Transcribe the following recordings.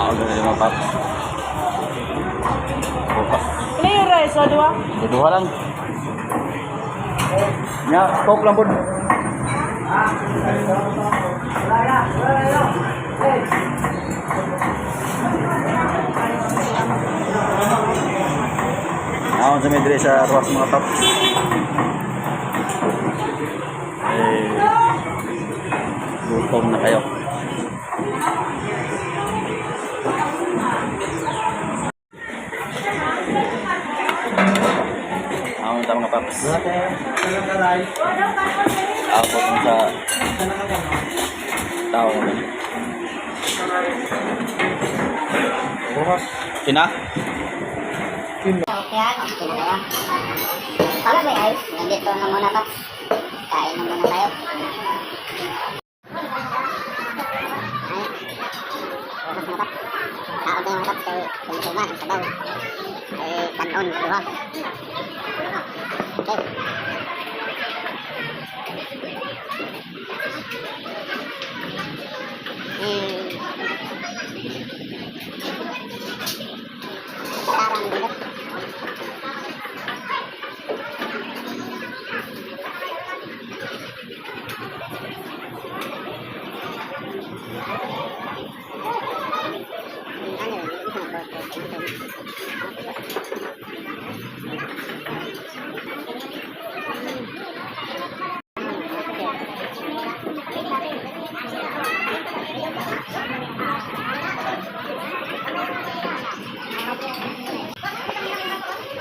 Ako na yung mga paps. Buka. Ano yung rice? O, dua? Duduha lang. Nya, coke lang po. Ako sa medre sa ruwas mga paps. Gutom na kayo. Ako sa mga paps. Ako po sa tao naman. Sina? Kaya, kinagawa. Pala may ice. Nandito na muna pa. Kain na muna tayo. Oras na pa. Kaon tayo mga paps kay Kumituma, sa sabaw. Ay, kanon, kaduha. Okay. Sarang bigat.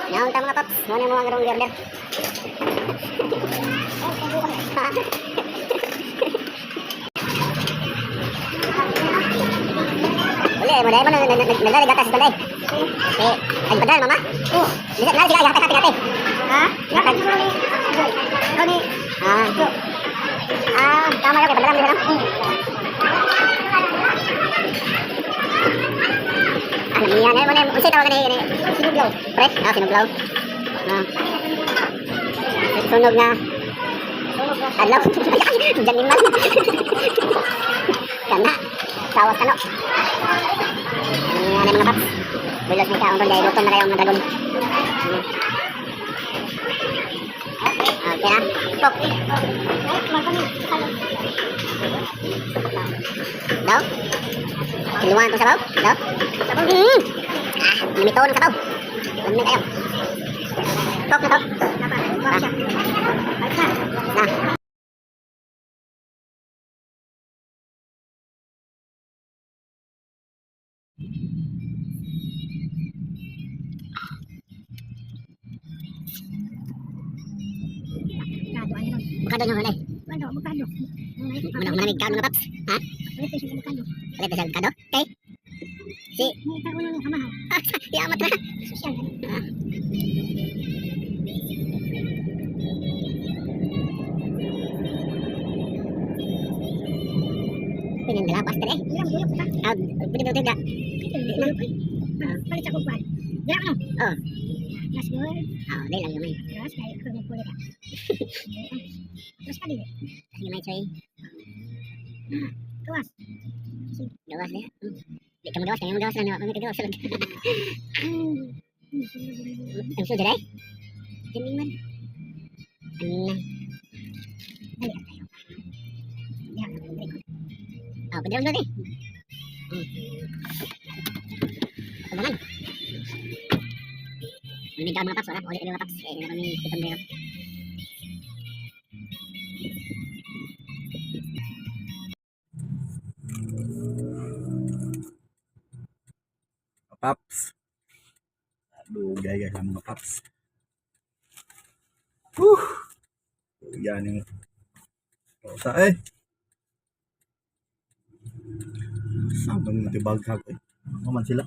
Ngayon tayo mga paps, muna mo ang garong order. Boleh, mo dahil mo nagagatas ko dahil. Ay, padahal mama? Oo. Bisa na sila, hati-hati. Ha? Hati. Kani. Tama ka, padahal mo lang. Ano niya, ngayon mo na, unsay tawag na yun? Sinuglaw. Pre? Sinuglaw. Sunog na. Alaw. Janiman. Kana. Sawas ano. Ano mga paps. Bilos may kaon doon dahil gutom na kayo mga dragon. Okay na. Stop. Daw? Siluan ko sabaw? Daw? Sabaw? Limitaw ng sabaw. Ano kayo? Stop na to. Na. Bukado nyo huli. Bukado. Manamig ka mga paps. Ha? Ulit sa bukado? Okay. Si? Yamat na. Pinindala pastor eh. Pinindala ka. Palit sa kumpal. Diyan ano? Oo. Mas good. Oo, dahil lang naman. Terus kayak kulit ka. Terus kali deh. Ini main coy. Gawas. Gawas ya. Di kamu gawas, kamu gawas lah, nak pakai gawas lagi. Yang sudah deh. Jemiman. Nah. Ayo tayo. Ya, berikut. Pedang dulu nih. Teman. Ini dalam lapak soalnya, oleh lapak. Ini kami hitam merah. Paps. Aduh, gaya sama paps. Yan yung rosa eh. Saan bang natibaghag eh? Ano man sila?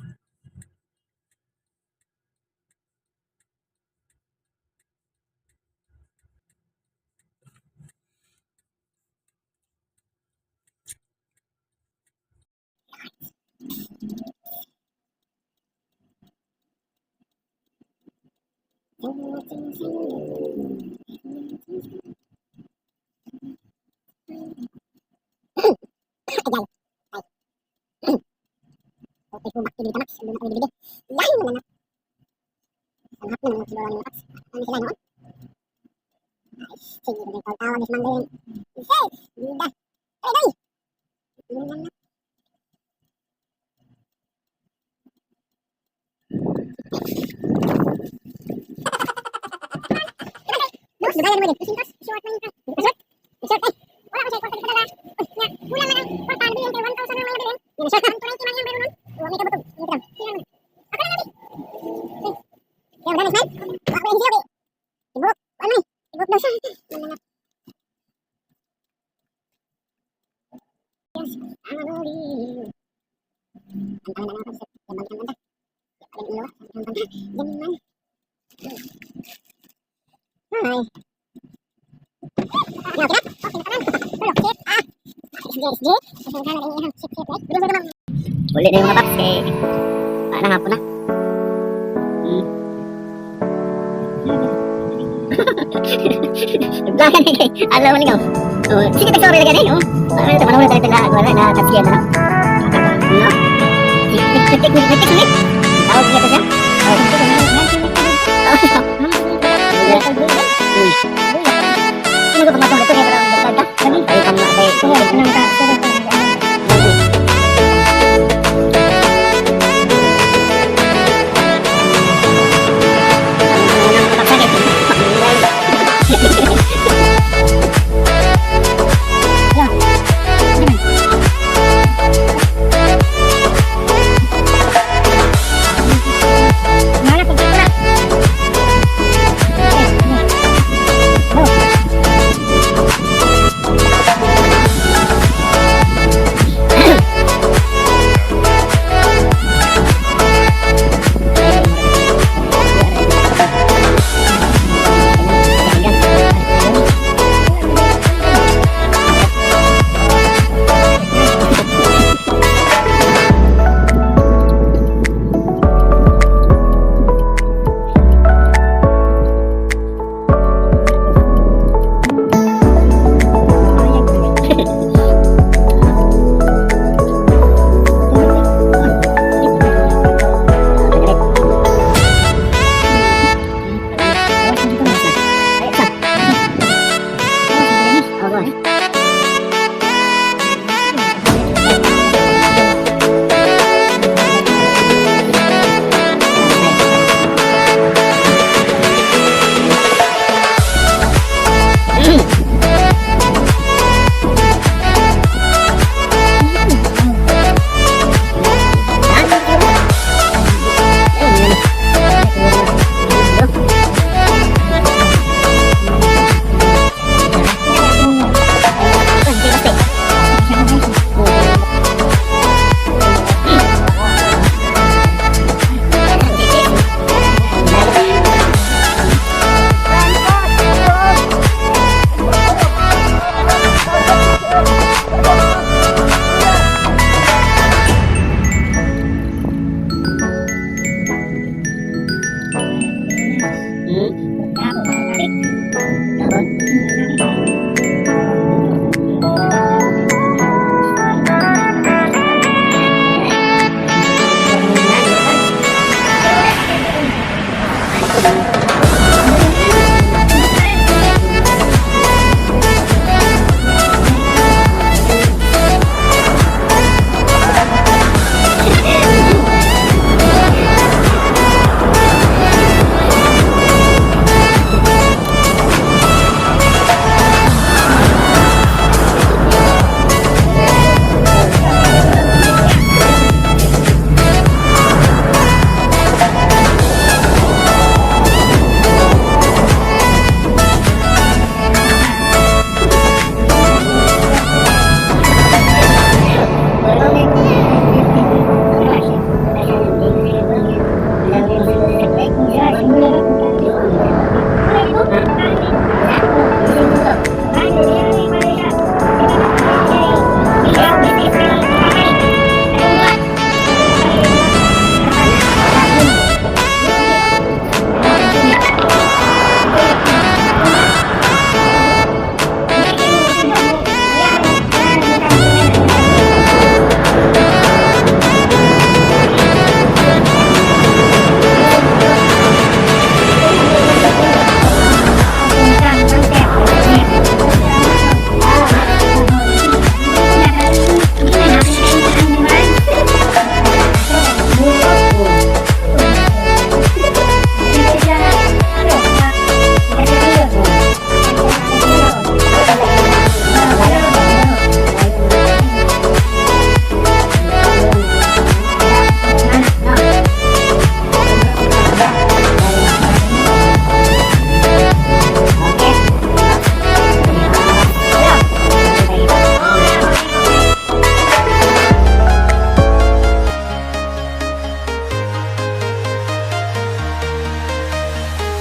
Ito bakit dito Max? Doon ako bibili. Lain mo na. Sangat na mga siguro ni Max. Ano sila noon? Ay, sige, tawa ni Mandarin. Yes, ganda. Ay, dai. Yun lang na. Dos, dugayan mo din. Pusintos, short man yung short. Short, ay. Wala ko siya, kwarta dito dala. Uy, nga, kulang na lang. Kwarta, bilhin kayo, 1,000 na mga bilhin. Yan, short na. 290 man yung bayro nun. May kabutog. Yung kiram. Tingnan mo. Ako na nabi. Kaya mo danis, man. Wala ko yung siya, Ibuk. Ano eh? Ibuk daw siya. Nananap. Yes. Ano di. Ang tangan na lang ako. Yan balik ang ganda. Yan ilaw. Ang ganda. Yan man. Ay. Ano, kira? Okay, nakanan. Tulog, shit. Ah. SG. Isang camera yung ihang. Shit, right? Bilis mo naman. Uli na yung mga box eh. Parang hapon na. Naglagan eh. Alam mo niyo. Sige, tagsorry na ganun. Ano ito? Manawala talaga na. Wala na. Tatsiyan na. No? Nagtik ulit. Tawag niya ito siya.